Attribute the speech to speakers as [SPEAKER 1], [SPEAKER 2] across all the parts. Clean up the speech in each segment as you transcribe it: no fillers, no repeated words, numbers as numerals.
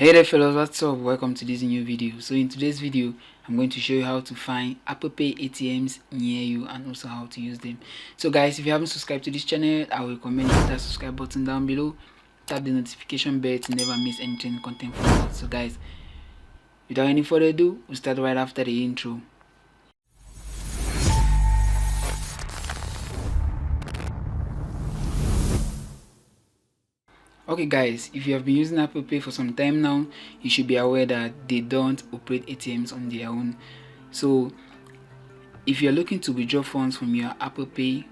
[SPEAKER 1] Hey there fellows, what's up? Welcome to this new video. So in today's video, I'm going to show you how to find Apple Pay ATMs near you and also how to use them. So guys, if you haven't subscribed to this channel, I will recommend you hit that subscribe button down below. Tap the notification bell to never miss any trending content from us. So guys, without any further ado, we'll start right after the intro. Okay guys, if you have been using Apple Pay for some time now, you should be aware that they don't operate ATMs on their own. So if you're looking to withdraw funds from your Apple Pay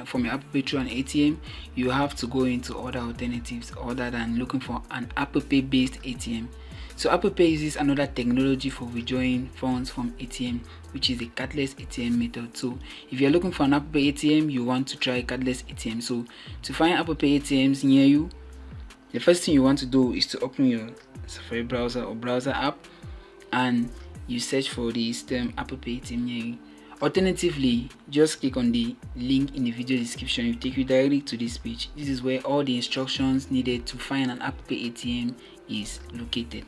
[SPEAKER 1] from your Apple Pay through an ATM, you have to go into other alternatives other than looking for an Apple Pay based ATM. So Apple Pay uses another technology for withdrawing funds from ATM, which is a cardless ATM method. So if you're looking for an Apple Pay ATM, you want to try cardless ATM. So to find Apple Pay ATMs near you, the first thing you want to do is to open your Safari browser or browser app and you search for the Apple Pay ATM near you. Alternatively, just click on the link in the video description. It will take you directly to this page. This is where all the instructions needed to find an Apple Pay ATM is located.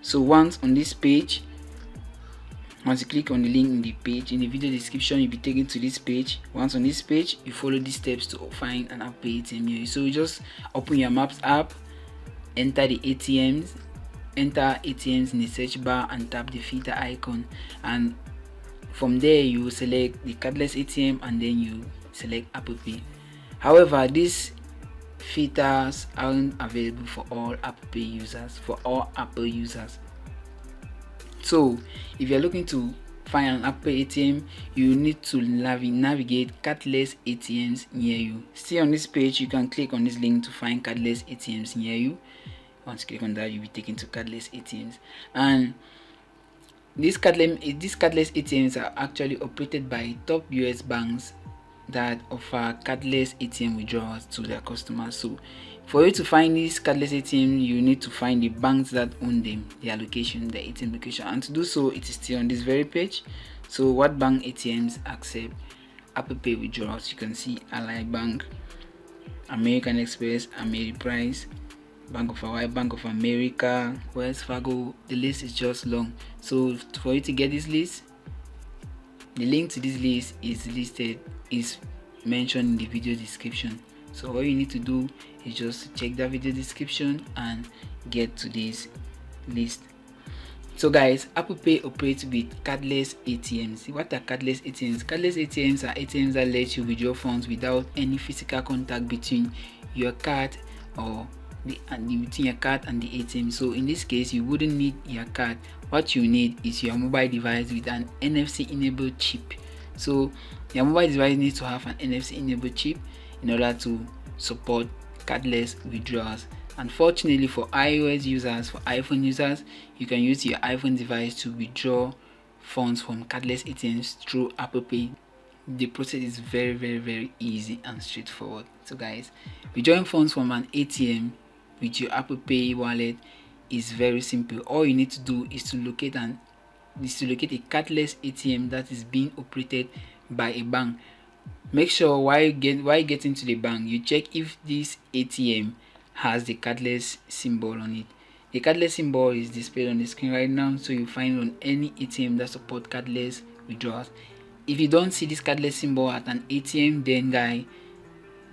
[SPEAKER 1] So once on this page, once you click on the link in the page in the video description, you'll be taken to this page. Once on this page, you follow these steps to find an Apple Pay ATM near you. So you just open your Maps app, enter the ATMs, enter ATMs in the search bar and tap the filter icon, and from there you select the cardless ATM and then you select Apple Pay. However, these filters aren't available for all Apple Pay users, for all Apple users. So if you're looking to find an Apple Pay ATM, you need to navigate cardless ATMs near you. Still on this page, you can click on this link to find cardless ATMs near you. Once you click on that, you'll be taken to cardless ATMs, and these cardless ATMs are actually operated by top US banks that offer cardless ATM withdrawals to their customers. So for you to find these cardless ATM, you need to find the banks that own them, their location, their ATM location, and to do so, it is still on this very page. So what bank ATMs accept Apple Pay withdrawals? You can see Ally Bank, American Express, Ameriprise, Bank of Hawaii, Bank of America, Wells Fargo. The list is just long. So for you to get this list, the link to this list is mentioned in the video description. So all you need to do is just check that video description and get to this list. So guys, Apple Pay operates with cardless ATMs. What are cardless ATMs? Cardless ATMs are ATMs that let you withdraw funds without any physical contact between your card between your card and the ATM. So in this case, you wouldn't need your card. What you need is your mobile device with an NFC enabled chip. So your mobile device needs to have an NFC enabled chip in order to support cardless withdrawals. Unfortunately for iOS users, for iPhone users, you can use your iPhone device to withdraw funds from cardless ATMs through Apple Pay. The process is very easy and straightforward. So guys, withdrawing funds from an ATM with your Apple Pay wallet is very simple. All you need to do is to locate a cardless ATM that is being operated by a bank. Make sure while you get into the bank, you check if this ATM has the cardless symbol on it. The cardless symbol is displayed on the screen right now, so you find it on any ATM that support cardless withdrawals. If you don't see this cardless symbol at an ATM, then guy,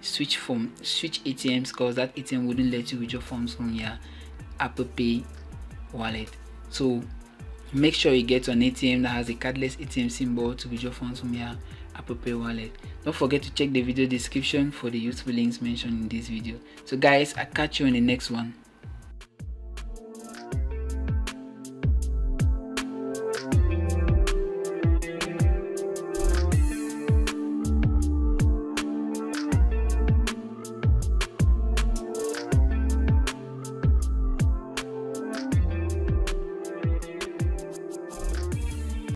[SPEAKER 1] switch ATMs, because that ATM wouldn't let you withdraw funds from your Apple Pay wallet. So make sure you get to an ATM that has a cardless ATM symbol to withdraw funds from your Apple Pay wallet. Don't forget to check the video description for the useful links mentioned in this video. So guys, I'll catch you in the next one.